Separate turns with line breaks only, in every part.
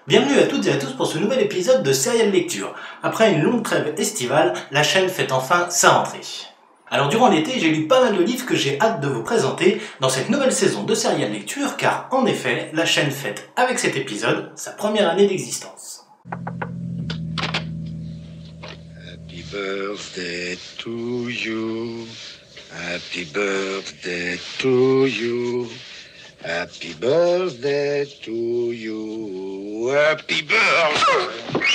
Bienvenue à toutes et à tous pour ce nouvel épisode de Serial Lecture. Après une longue trêve estivale, la chaîne fait enfin sa rentrée. Alors durant l'été, j'ai lu pas mal de livres que j'ai hâte de vous présenter dans cette nouvelle saison de Serial Lecture, car en effet, la chaîne fête avec cet épisode sa première année d'existence.
Happy birthday to you. Happy birthday to you. Happy birthday to you. Happy birthday.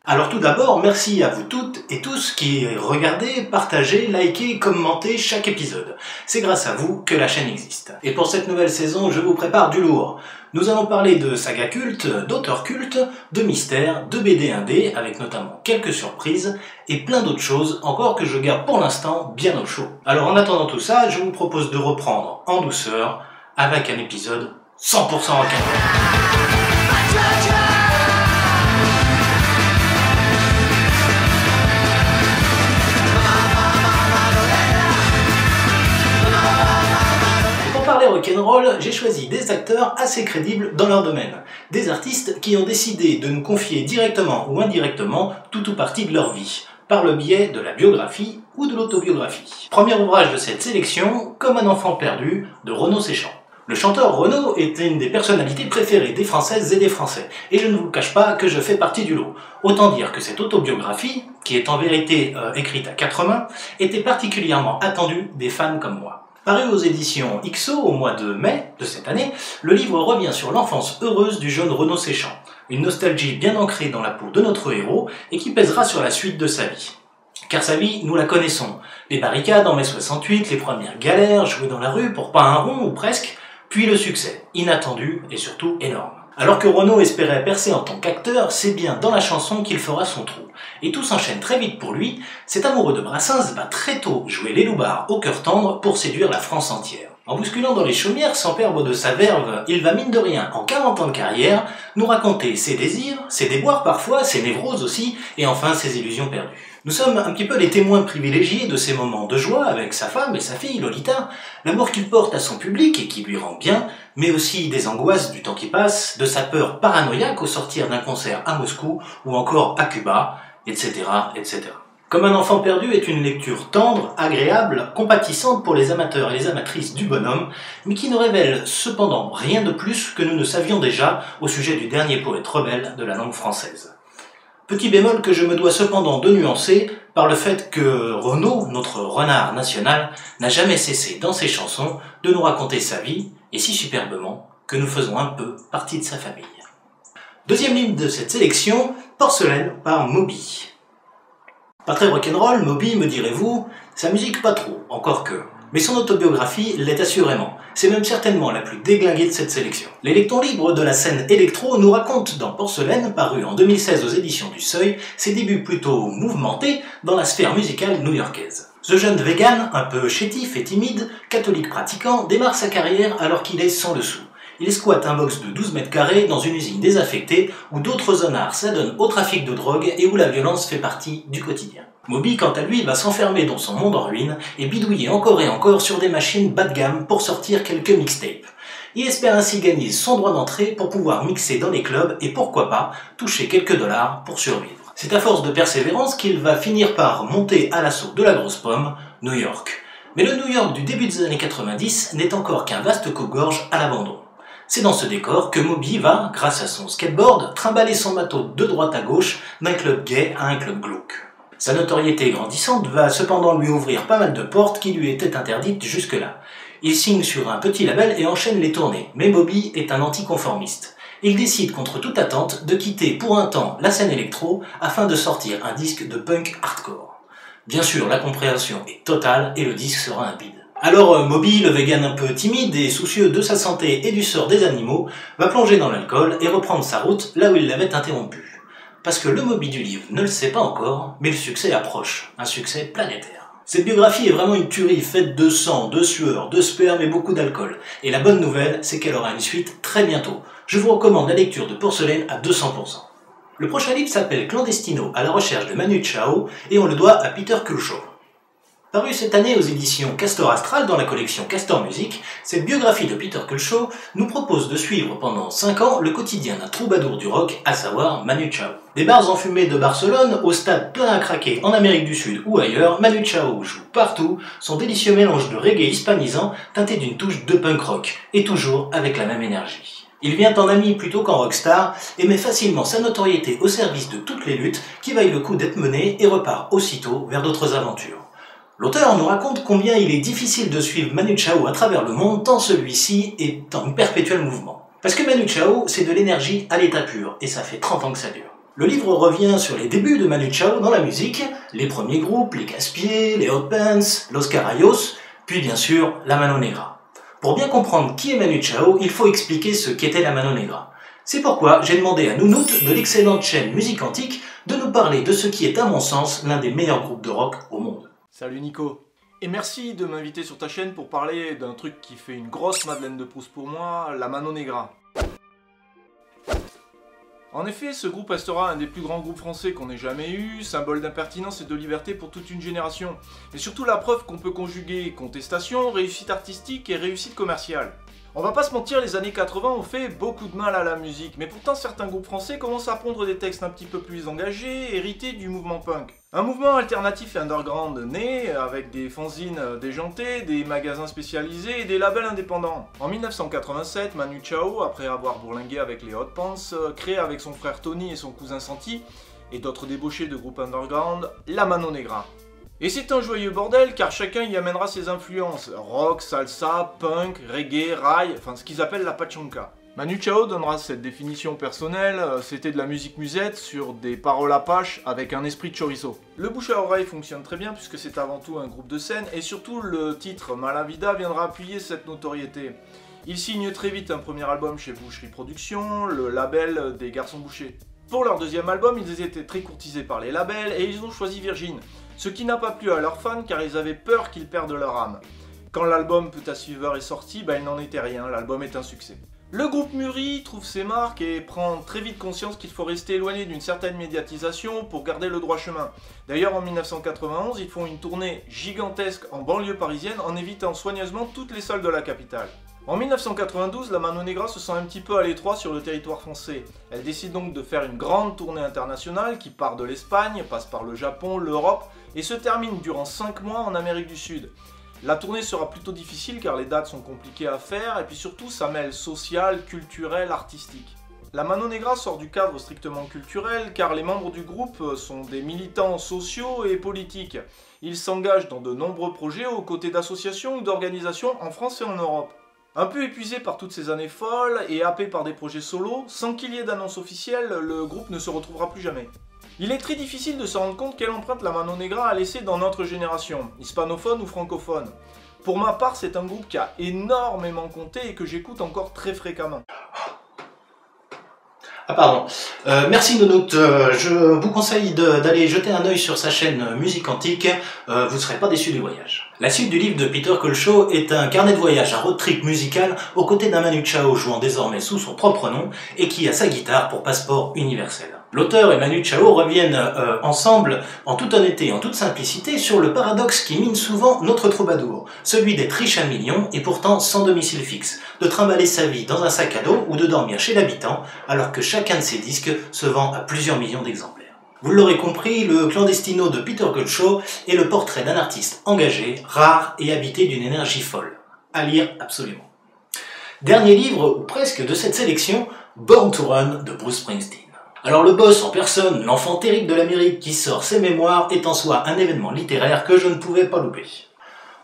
Alors tout d'abord, merci à vous toutes et tous qui regardez, partagez, likez, commentez chaque épisode. C'est grâce à vous que la chaîne existe. Et pour cette nouvelle saison, je vous prépare du lourd. Nous allons parler de sagas cultes, d'auteurs cultes, de mystères, de BD indés, avec notamment quelques surprises, et plein d'autres choses encore que je garde pour l'instant bien au chaud. Alors en attendant tout ça, je vous propose de reprendre en douceur avec un épisode 100% rock'n'roll. Rock'n'roll, j'ai choisi des acteurs assez crédibles dans leur domaine, des artistes qui ont décidé de nous confier directement ou indirectement tout ou partie de leur vie, par le biais de la biographie ou de l'autobiographie. Premier ouvrage de cette sélection, Comme un enfant perdu, de Renaud Séchant. Le chanteur Renaud est une des personnalités préférées des Françaises et des Français, et je ne vous cache pas que je fais partie du lot. Autant dire que cette autobiographie, qui est en vérité écrite à quatre mains, était particulièrement attendue des fans comme moi. Paru aux éditions XO au mois de mai de cette année, le livre revient sur l'enfance heureuse du jeune Renaud Séchant, une nostalgie bien ancrée dans la peau de notre héros et qui pèsera sur la suite de sa vie. Car sa vie, nous la connaissons. Les barricades en mai 68, les premières galères, jouer dans la rue pour pas un rond ou presque, puis le succès, inattendu et surtout énorme. Alors que Renaud espérait percer en tant qu'acteur, c'est bien dans la chanson qu'il fera son trou. Et tout s'enchaîne très vite pour lui, cet amoureux de Brassens va très tôt jouer les loupards au cœur tendre pour séduire la France entière. En bousculant dans les chaumières sans perdre de sa verve, il va mine de rien, en 40 ans de carrière, nous raconter ses désirs, ses déboires parfois, ses névroses aussi, et enfin ses illusions perdues. Nous sommes un petit peu les témoins privilégiés de ces moments de joie avec sa femme et sa fille, Lolita, l'amour qu'il porte à son public et qui lui rend bien, mais aussi des angoisses du temps qui passe, de sa peur paranoïaque au sortir d'un concert à Moscou ou encore à Cuba, etc., etc. Comme un enfant perdu est une lecture tendre, agréable, compatissante pour les amateurs et les amatrices du bonhomme, mais qui ne révèle cependant rien de plus que nous ne savions déjà au sujet du dernier poète rebelle de la langue française. Petit bémol que je me dois cependant de nuancer par le fait que Renaud, notre renard national, n'a jamais cessé dans ses chansons de nous raconter sa vie, et si superbement, que nous faisons un peu partie de sa famille. Deuxième livre de cette sélection, Porcelaine par Moby. Pas très rock'n'roll, Moby, me direz-vous, sa musique pas trop, encore que. Mais son autobiographie l'est assurément. C'est même certainement la plus déglinguée de cette sélection. Les lectons libres de la scène électro nous racontent dans Porcelaine, paru en 2016 aux éditions du Seuil, ses débuts plutôt mouvementés dans la sphère musicale new-yorkaise. Ce jeune vegan, un peu chétif et timide, catholique pratiquant, démarre sa carrière alors qu'il est sans le sou. Il squatte un box de 12 mètres carrés dans une usine désaffectée où d'autres zonards s'adonnent au trafic de drogue et où la violence fait partie du quotidien. Moby, quant à lui, va s'enfermer dans son monde en ruine et bidouiller encore et encore sur des machines bas de gamme pour sortir quelques mixtapes. Il espère ainsi gagner son droit d'entrée pour pouvoir mixer dans les clubs et pourquoi pas toucher quelques dollars pour survivre. C'est à force de persévérance qu'il va finir par monter à l'assaut de la grosse pomme, New York. Mais le New York du début des années 90 n'est encore qu'un vaste coupe-gorge à l'abandon. C'est dans ce décor que Moby va, grâce à son skateboard, trimballer son matos de droite à gauche d'un club gay à un club glauque. Sa notoriété grandissante va cependant lui ouvrir pas mal de portes qui lui étaient interdites jusque-là. Il signe sur un petit label et enchaîne les tournées, mais Moby est un anticonformiste. Il décide contre toute attente de quitter pour un temps la scène électro afin de sortir un disque de punk hardcore. Bien sûr, la compréhension est totale et le disque sera un bide. Alors Moby, le vegan un peu timide et soucieux de sa santé et du sort des animaux, va plonger dans l'alcool et reprendre sa route là où il l'avait interrompue. Parce que le Moby du livre ne le sait pas encore, mais le succès approche, un succès planétaire. Cette biographie est vraiment une tuerie faite de sang, de sueur, de sperme et beaucoup d'alcool. Et la bonne nouvelle, c'est qu'elle aura une suite très bientôt. Je vous recommande la lecture de Porcelaine à 200%. Le prochain livre s'appelle Clandestino à la recherche de Manu Chao et on le doit à Peter Kulshaw. Paru cette année aux éditions Castor Astral dans la collection Castor Music, cette biographie de Peter Kulshaw nous propose de suivre pendant 5 ans le quotidien d'un troubadour du rock, à savoir Manu Chao. Des bars enfumés de Barcelone au stade plein à craquer en Amérique du Sud ou ailleurs, Manu Chao joue partout son délicieux mélange de reggae hispanisant teinté d'une touche de punk rock, et toujours avec la même énergie. Il vient en ami plutôt qu'en rockstar et met facilement sa notoriété au service de toutes les luttes qui vaillent le coup d'être menées et repart aussitôt vers d'autres aventures. L'auteur nous raconte combien il est difficile de suivre Manu Chao à travers le monde tant celui-ci est en perpétuel mouvement. Parce que Manu Chao, c'est de l'énergie à l'état pur, et ça fait 30 ans que ça dure. Le livre revient sur les débuts de Manu Chao dans la musique, les premiers groupes, les Casse-Pieds, les Hot Pants, Los Carayos, puis bien sûr la Mano Negra. Pour bien comprendre qui est Manu Chao, il faut expliquer ce qu'était la Mano Negra. C'est pourquoi j'ai demandé à Nounout de l'excellente chaîne Musique Antique de nous parler de ce qui est à mon sens l'un des meilleurs groupes de rock au monde.
Salut Nico, et merci de m'inviter sur ta chaîne pour parler d'un truc qui fait une grosse Madeleine de Proust pour moi, la Mano Negra. En effet, ce groupe restera un des plus grands groupes français qu'on ait jamais eu, symbole d'impertinence et de liberté pour toute une génération. Mais surtout la preuve qu'on peut conjuguer contestation, réussite artistique et réussite commerciale. On va pas se mentir, les années 80 ont fait beaucoup de mal à la musique, mais pourtant certains groupes français commencent à pondre des textes un petit peu plus engagés, hérités du mouvement punk. Un mouvement alternatif et underground né, avec des fanzines déjantés, des magasins spécialisés et des labels indépendants. En 1987, Manu Chao, après avoir bourlingué avec les Hot Pants, crée avec son frère Tony et son cousin Santi, et d'autres débauchés de groupes underground, la Mano Negra. Et c'est un joyeux bordel car chacun y amènera ses influences, rock, salsa, punk, reggae, rail, enfin ce qu'ils appellent la pachanka. Manu Chao donnera cette définition personnelle, c'était de la musique musette sur des paroles apaches avec un esprit de chorizo. Le bouche à oreille fonctionne très bien puisque c'est avant tout un groupe de scène et surtout le titre Malavida viendra appuyer cette notoriété. Ils signent très vite un premier album chez Boucherie Productions, le label des Garçons Bouchers. Pour leur deuxième album, ils étaient très courtisés par les labels et ils ont choisi Virgin. Ce qui n'a pas plu à leurs fans car ils avaient peur qu'ils perdent leur âme. Quand l'album Put a Sweever est sorti, il n'en était rien, l'album est un succès. Le groupe mûrit, trouve ses marques et prend très vite conscience qu'il faut rester éloigné d'une certaine médiatisation pour garder le droit chemin. D'ailleurs en 1991, ils font une tournée gigantesque en banlieue parisienne en évitant soigneusement toutes les salles de la capitale. En 1992, la Mano Negra se sent un petit peu à l'étroit sur le territoire français. Elle décide donc de faire une grande tournée internationale qui part de l'Espagne, passe par le Japon, l'Europe et se termine durant 5 mois en Amérique du Sud. La tournée sera plutôt difficile car les dates sont compliquées à faire et puis surtout ça mêle social, culturel, artistique. La Mano Negra sort du cadre strictement culturel car les membres du groupe sont des militants sociaux et politiques. Ils s'engagent dans de nombreux projets aux côtés d'associations ou d'organisations en France et en Europe. Un peu épuisé par toutes ces années folles et happé par des projets solos, sans qu'il y ait d'annonce officielle, le groupe ne se retrouvera plus jamais. Il est très difficile de se rendre compte quelle empreinte la Mano Negra a laissée dans notre génération, hispanophone ou francophone. Pour ma part, c'est un groupe qui a énormément compté et que j'écoute encore très fréquemment.
Ah pardon. Merci Nounout. Je vous conseille d'aller jeter un œil sur sa chaîne Musique Antique. Vous ne serez pas déçus du voyage. La suite du livre de Peter Kulshaw est un carnet de voyage, un road trip musical aux côtés d'un Manu Chao jouant désormais sous son propre nom et qui a sa guitare pour passeport universel. L'auteur et Manu Chao reviennent ensemble, en toute honnêteté et en toute simplicité, sur le paradoxe qui mine souvent notre troubadour, celui d'être riche à millions et pourtant sans domicile fixe, de trimballer sa vie dans un sac à dos ou de dormir chez l'habitant, alors que chacun de ses disques se vend à plusieurs millions d'exemplaires. Vous l'aurez compris, le clandestino de Peter Kulshaw est le portrait d'un artiste engagé, rare et habité d'une énergie folle. À lire absolument. Dernier livre, ou presque, de cette sélection, Born to Run de Bruce Springsteen. Alors le boss en personne, l'enfant terrible de l'Amérique qui sort ses mémoires, est en soi un événement littéraire que je ne pouvais pas louper.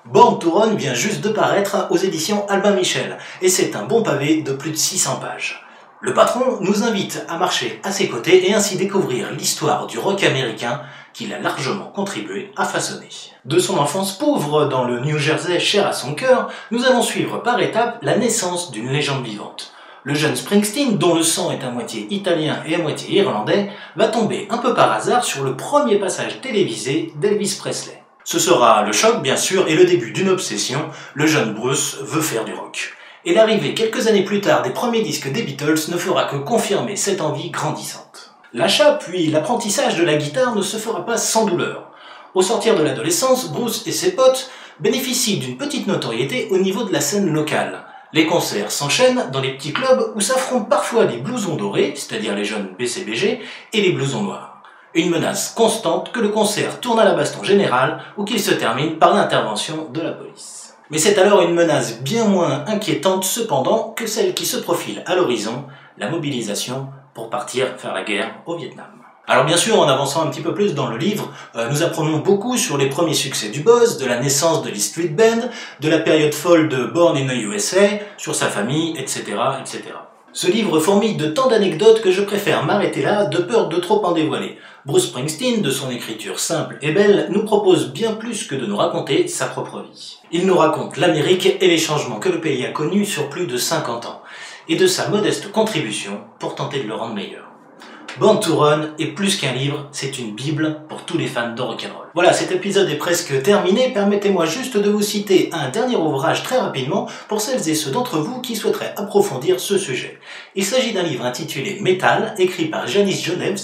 Born to Run vient juste de paraître aux éditions Albin Michel, et c'est un bon pavé de plus de 600 pages. Le patron nous invite à marcher à ses côtés et ainsi découvrir l'histoire du rock américain qu'il a largement contribué à façonner. De son enfance pauvre dans le New Jersey cher à son cœur, nous allons suivre par étapes la naissance d'une légende vivante. Le jeune Springsteen, dont le sang est à moitié italien et à moitié irlandais, va tomber un peu par hasard sur le premier passage télévisé d'Elvis Presley. Ce sera le choc bien sûr et le début d'une obsession, le jeune Bruce veut faire du rock. Et l'arrivée quelques années plus tard des premiers disques des Beatles ne fera que confirmer cette envie grandissante. L'achat puis l'apprentissage de la guitare ne se fera pas sans douleur. Au sortir de l'adolescence, Bruce et ses potes bénéficient d'une petite notoriété au niveau de la scène locale. Les concerts s'enchaînent dans les petits clubs où s'affrontent parfois les blousons dorés, c'est-à-dire les jeunes BCBG, et les blousons noirs. Une menace constante que le concert tourne à la baston générale ou qu'il se termine par l'intervention de la police. Mais c'est alors une menace bien moins inquiétante cependant que celle qui se profile à l'horizon, la mobilisation pour partir faire la guerre au Vietnam. Alors bien sûr, en avançant un petit peu plus dans le livre, nous apprenons beaucoup sur les premiers succès du boss, de la naissance de l'E Street Band, de la période folle de Born in the USA, sur sa famille, etc., etc. Ce livre fourmille de tant d'anecdotes que je préfère m'arrêter là, de peur de trop en dévoiler. Bruce Springsteen, de son écriture simple et belle, nous propose bien plus que de nous raconter sa propre vie. Il nous raconte l'Amérique et les changements que le pays a connus sur plus de 50 ans, et de sa modeste contribution pour tenter de le rendre meilleur. Born to Run est plus qu'un livre, c'est une bible pour tous les fans de rock'n'roll. Voilà, cet épisode est presque terminé, permettez-moi juste de vous citer un dernier ouvrage très rapidement pour celles et ceux d'entre vous qui souhaiteraient approfondir ce sujet. Il s'agit d'un livre intitulé Metal, écrit par Janis Jonems,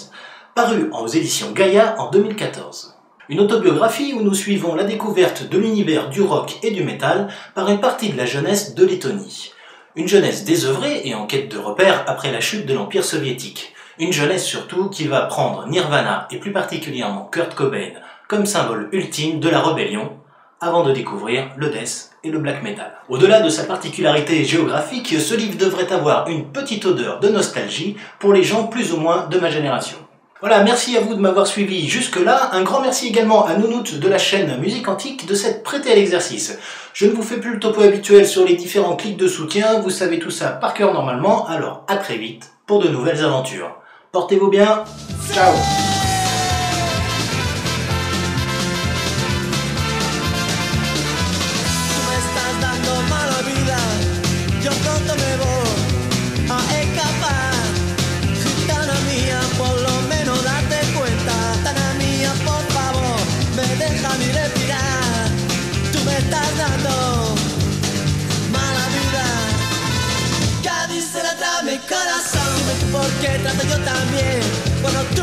paru aux éditions Gaïa en 2014. Une autobiographie où nous suivons la découverte de l'univers du rock et du métal par une partie de la jeunesse de Lettonie. Une jeunesse désœuvrée et en quête de repères après la chute de l'Empire soviétique. Une jeunesse surtout qui va prendre Nirvana et plus particulièrement Kurt Cobain comme symbole ultime de la rébellion avant de découvrir le death et le black metal. Au-delà de sa particularité géographique, ce livre devrait avoir une petite odeur de nostalgie pour les gens plus ou moins de ma génération. Voilà, merci à vous de m'avoir suivi jusque-là. Un grand merci également à Nounout de la chaîne Musique Antique de s'être prêté à l'exercice. Je ne vous fais plus le topo habituel sur les différents clics de soutien, vous savez tout ça par cœur normalement, alors à très vite pour de nouvelles aventures. Portez-vous bien, ciao!
Mi corazón, porque trato yo también cuando tú